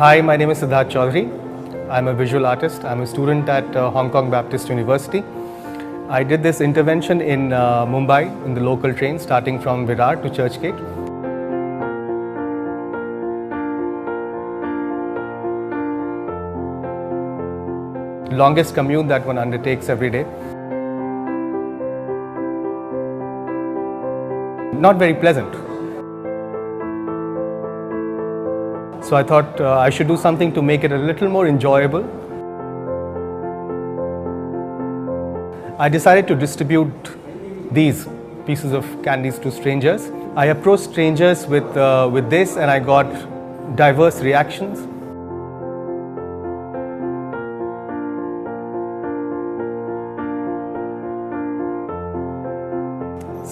Hi, my name is Siddharth Chaudhary. I'm a visual artist. I'm a student at Hong Kong Baptist University. I did this intervention in Mumbai in the local train starting from Virar to Churchgate. Longest commute that one undertakes every day. Not very pleasant. So I thought I should do something to make it a little more enjoyable. I decided to distribute these pieces of candies to strangers. I approached strangers with this and I got diverse reactions.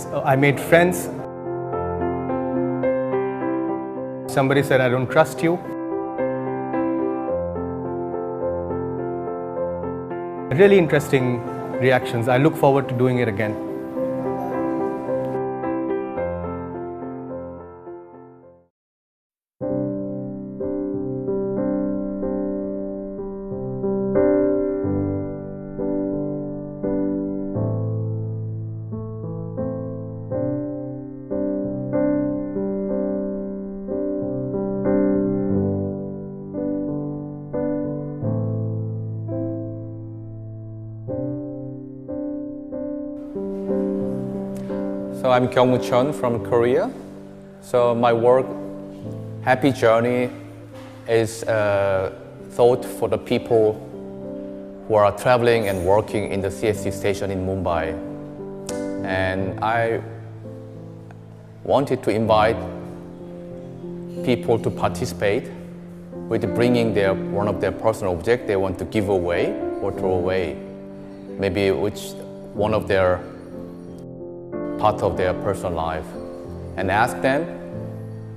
So I made friends. Somebody said, "I don't trust you." Really interesting reactions. I look forward to doing it again. So I'm Kyung-Woo Chun from Korea. So my work, Happy Journey, is thought for the people who are traveling and working in the CST station in Mumbai. And I wanted to invite people to participate with bringing one of their personal objects they want to give away or throw away. Maybe which one of their part of their personal life, and ask them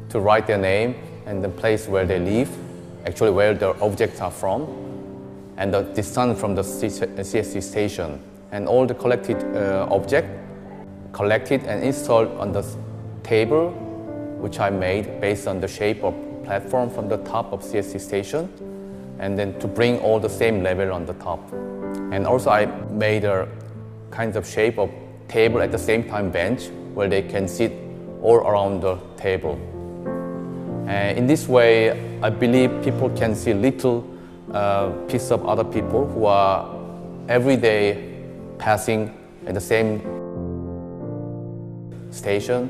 to write their name and the place where they live, actually where the objects are from, and the distance from the CST station. And all the collected objects collected and installed on the table which I made based on the shape of platform from the top of CST station, and then to bring all the same level on the top. And also I made a kind of shape of table at the same time bench where they can sit all around the table. And in this way, I believe people can see little piece of other people who are every day passing at the same station.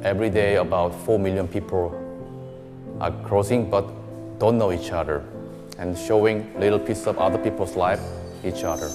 Every day about 4 million people are crossing but don't know each other, and showing little piece of other people's life each other.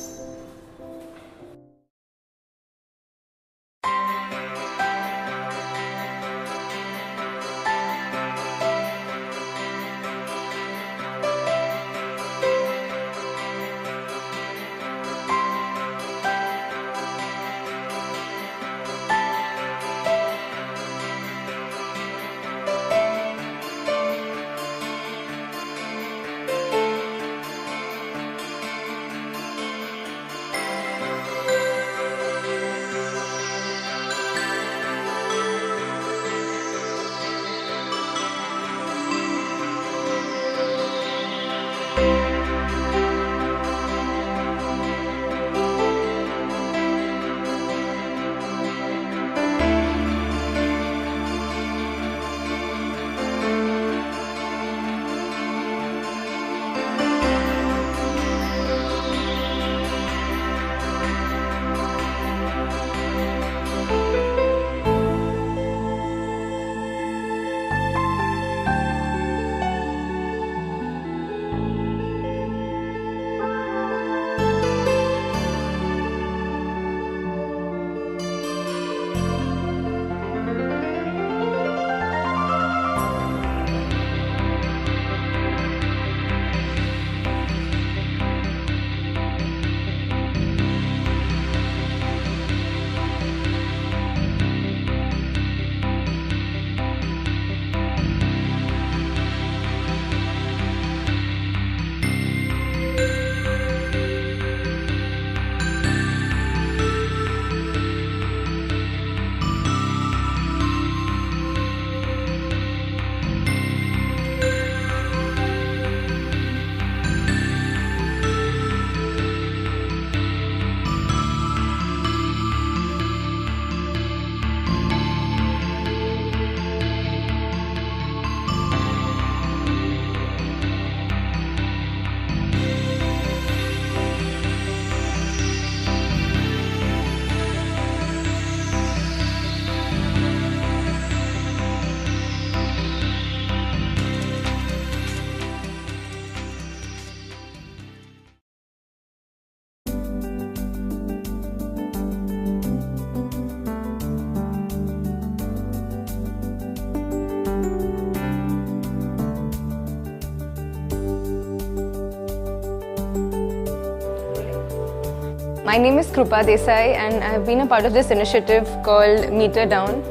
My name is Krupa Desai and I have been a part of this initiative called Meter Down,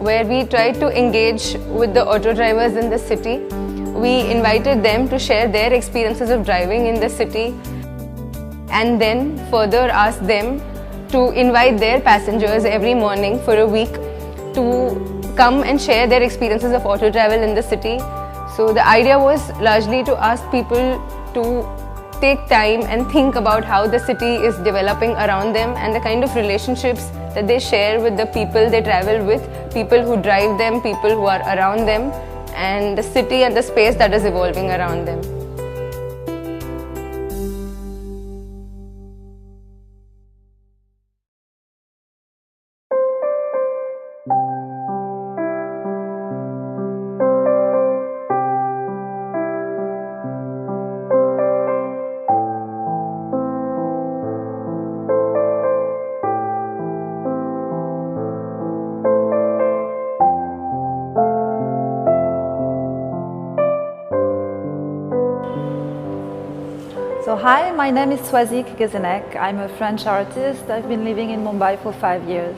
where we try to engage with the auto drivers in the city. We invited them to share their experiences of driving in the city and then further asked them to invite their passengers every morning for a week to come and share their experiences of auto travel in the city. So the idea was largely to ask people to take time and think about how the city is developing around them and the kind of relationships that they share with the people they travel with, people who drive them, people who are around them, and the city and the space that is evolving around them. So hi, my name is Swazik Gezenek. I'm a French artist. I've been living in Mumbai for 5 years.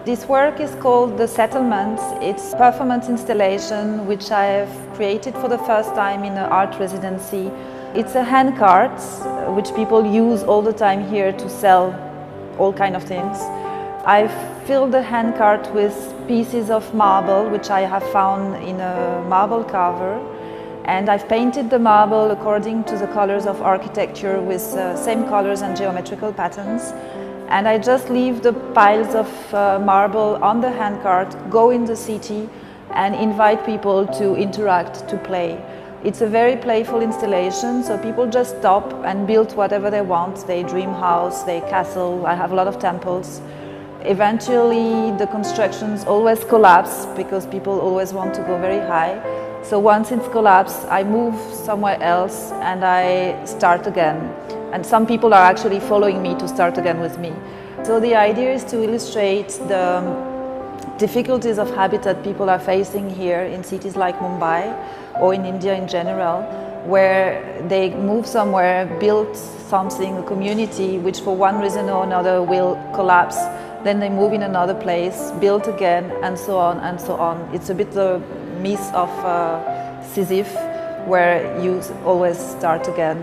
This work is called The Settlement. It's a performance installation which I've created for the first time in an art residency. It's a hand cart which people use all the time here to sell all kind of things. I've filled the hand cart with pieces of marble which I have found in a marble carver. And I've painted the marble according to the colors of architecture with same colors and geometrical patterns. And I just leave the piles of marble on the handcart, go in the city and invite people to interact, to play. It's a very playful installation, so people just stop and build whatever they want. They dream house, they castle, I have a lot of temples. Eventually the constructions always collapse because people always want to go very high. So once it's collapsed, I move somewhere else and I start again. And some people are actually following me to start again with me. So the idea is to illustrate the difficulties of habitat people are facing here in cities like Mumbai or in India in general, where they move somewhere, build something, a community, which for one reason or another will collapse. Then they move in another place, build again, and so on and so on. It's a bit the myth of Sisyphus, where you always start again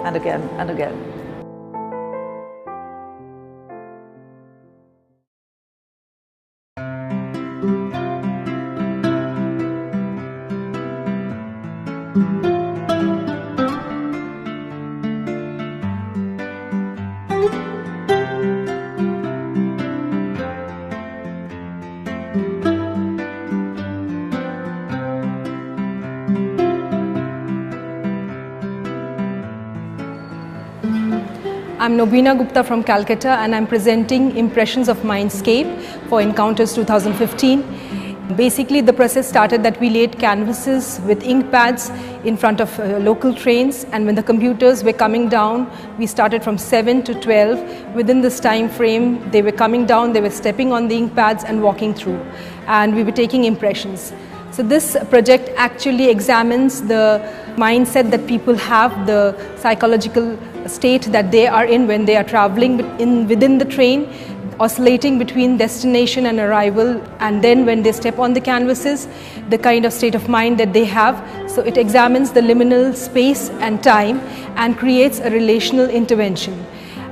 and again and again. I'm Nobina Gupta from Calcutta and I'm presenting Impressions of Mindscape for Encounters 2015. Basically the process started that we laid canvases with ink pads in front of local trains, and when the computers were coming down, we started from 7 to 12. Within this time frame, they were coming down, they were stepping on the ink pads and walking through, and we were taking impressions. So this project actually examines the mindset that people have, the psychological state that they are in when they are traveling within the train, oscillating between destination and arrival, and then when they step on the canvases, the kind of state of mind that they have. So it examines the liminal space and time and creates a relational intervention.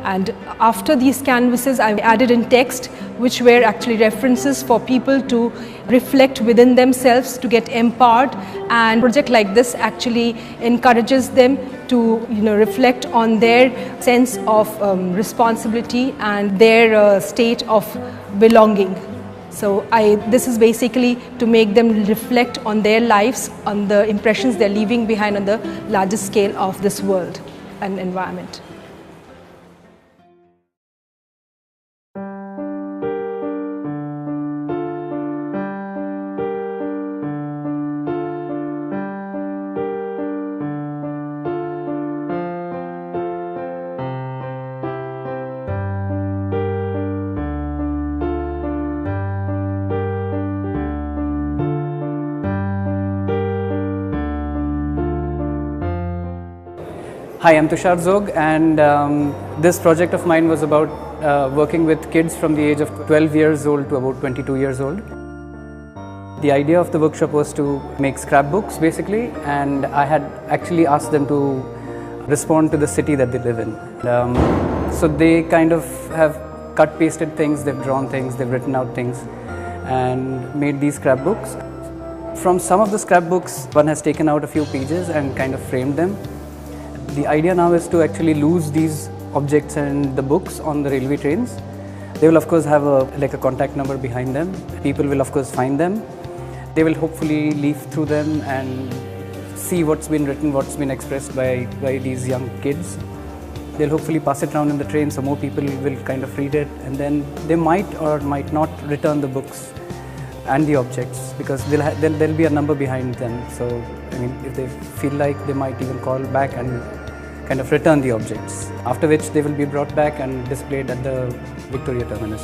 And after these canvases, I added in text, which were actually references for people to reflect within themselves, to get empowered. And a project like this actually encourages them to reflect on their sense of responsibility and their state of belonging. So this is basically to make them reflect on their lives, on the impressions they're leaving behind on the larger scale of this world and environment. Hi, I'm Tushar Zog, and this project of mine was about working with kids from the age of 12 years old to about 22 years old. The idea of the workshop was to make scrapbooks basically, and I had actually asked them to respond to the city that they live in. So they kind of have cut pasted things, they've drawn things, they've written out things and made these scrapbooks. From some of the scrapbooks, one has taken out a few pages and kind of framed them. The idea now is to actually lose these objects and the books on the railway trains. They will of course have a contact number behind them. People will of course find them. They will hopefully leaf through them and see what's been written, what's been expressed by these young kids. They'll hopefully pass it around in the train so more people will kind of read it, and then they might or might not return the books and the objects because there'll be a number behind them. So I mean, if they feel like, they might even call back and kind of return the objects, after which they will be brought back and displayed at the Victoria terminus.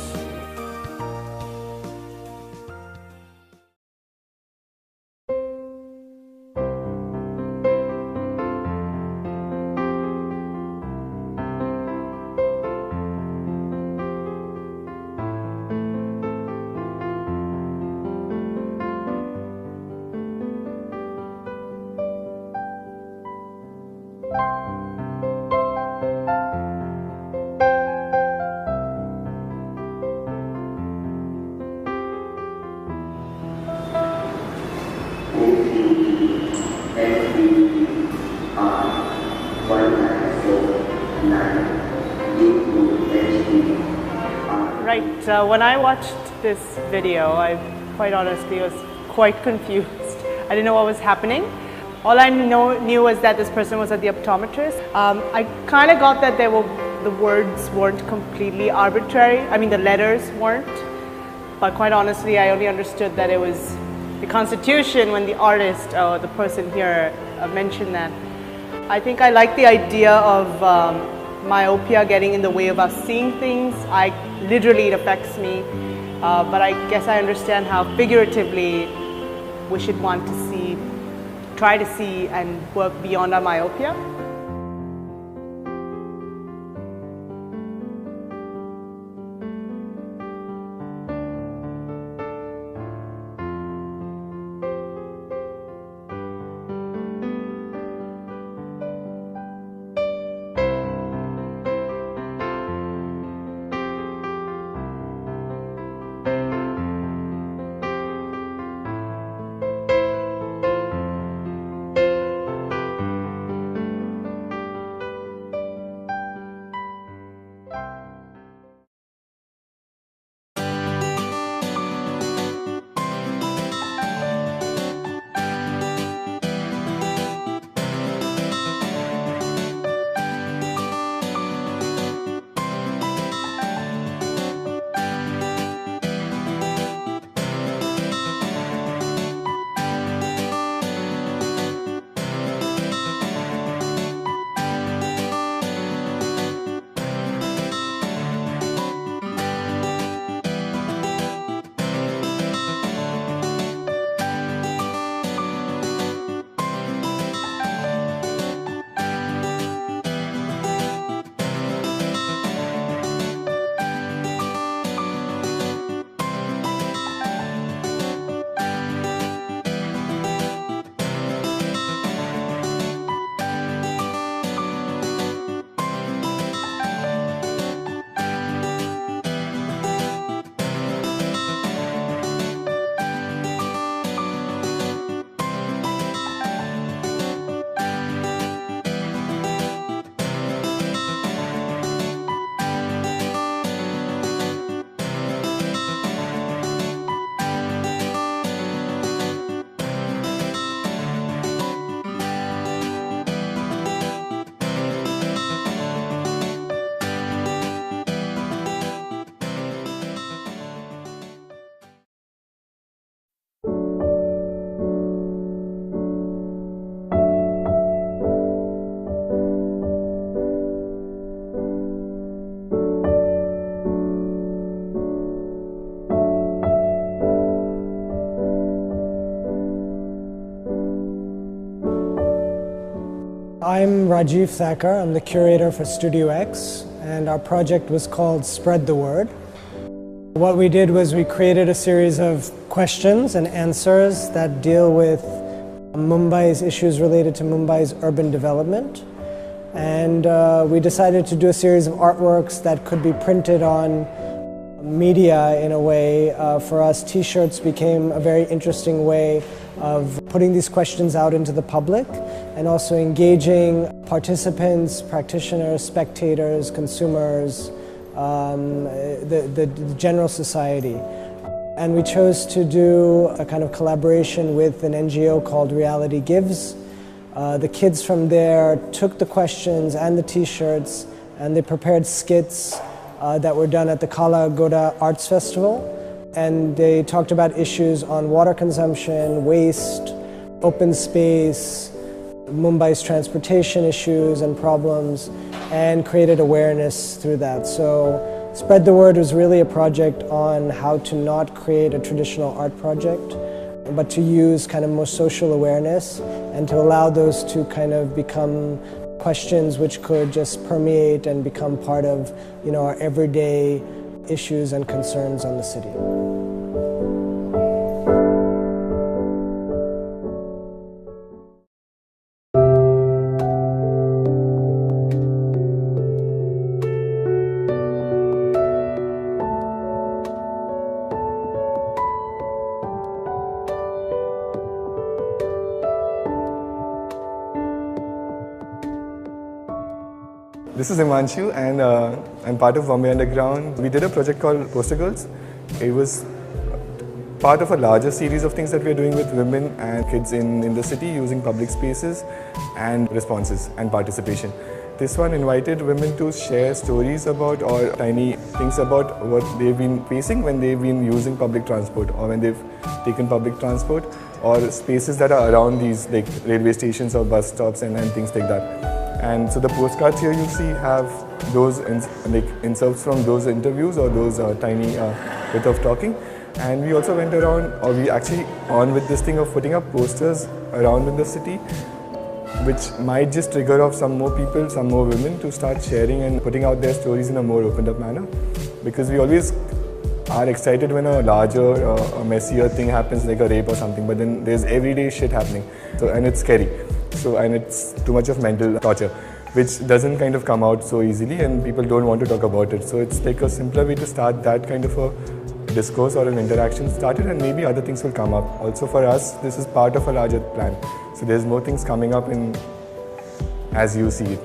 Right, when I watched this video, I quite honestly was quite confused. I didn't know what was happening. All I knew was that this person was at the optometrist. I kind of got that the words weren't completely arbitrary. I mean, the letters weren't. But quite honestly, I only understood that it was the Constitution when the artist, or the person here, mentioned that. I think I like the idea of myopia getting in the way of us seeing things. Literally it affects me, but I guess I understand how figuratively we should want to see, try to see and work beyond our myopia. I'm Rajiv Thakkar. I'm the curator for Studio X, and our project was called Spread the Word. What we did was we created a series of questions and answers that deal with Mumbai's issues related to Mumbai's urban development. And we decided to do a series of artworks that could be printed on media in a way. For us, t-shirts became a very interesting way of putting these questions out into the public and also engaging participants, practitioners, spectators, consumers, the general society. And we chose to do a kind of collaboration with an NGO called Reality Gives. The kids from there took the questions and the t-shirts and they prepared skits that were done at the Kala Ghoda Arts Festival. And they talked about issues on water consumption, waste, open space, Mumbai's transportation issues and problems, and created awareness through that. So Spread the Word was really a project on how to not create a traditional art project, but to use kind of more social awareness and to allow those to kind of become questions which could just permeate and become part of, you know, our everyday issues and concerns on the city. This is Himanshu and I'm part of Bombay Underground. We did a project called Poster Girls. It was part of a larger series of things that we're doing with women and kids in the city using public spaces and responses and participation. This one invited women to share stories about or tiny things about what they've been facing when they've been using public transport or when they've taken public transport or spaces that are around these like railway stations or bus stops and things like that. And so the postcards here you see have those inserts from those interviews or those tiny bit of talking. And we also went around, or we actually on with this thing of putting up posters around in the city, which might just trigger off some more people, some more women to start sharing and putting out their stories in a more opened up manner. Because we always are excited when a larger, a messier thing happens like a rape or something, but then there's everyday shit happening. So, and it's scary. So, and it's too much of mental torture, which doesn't kind of come out so easily and people don't want to talk about it. So it's like a simpler way to start that kind of a discourse or an interaction started, and maybe other things will come up. Also for us, this is part of a larger plan. So there's more things coming up in as you see it.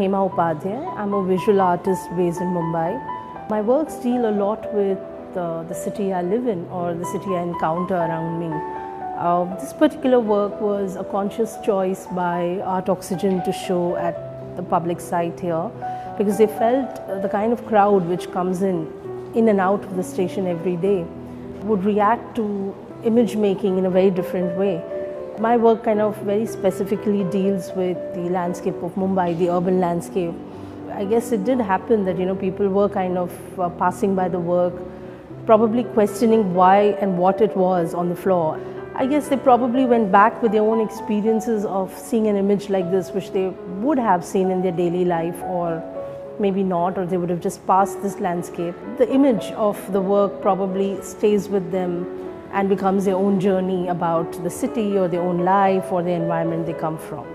Hema Upadhyay. I'm a visual artist based in Mumbai. My works deal a lot with the city I live in or the city I encounter around me. This particular work was a conscious choice by Art Oxygen to show at the public site here because they felt the kind of crowd which comes in and out of the station every day would react to image making in a very different way. My work kind of very specifically deals with the landscape of Mumbai, the urban landscape. I guess it did happen that people were kind of passing by the work, probably questioning why and what it was on the floor. I guess they probably went back with their own experiences of seeing an image like this which they would have seen in their daily life or maybe not, or they would have just passed this landscape. The image of the work probably stays with them and becomes their own journey about the city or their own life or the environment they come from.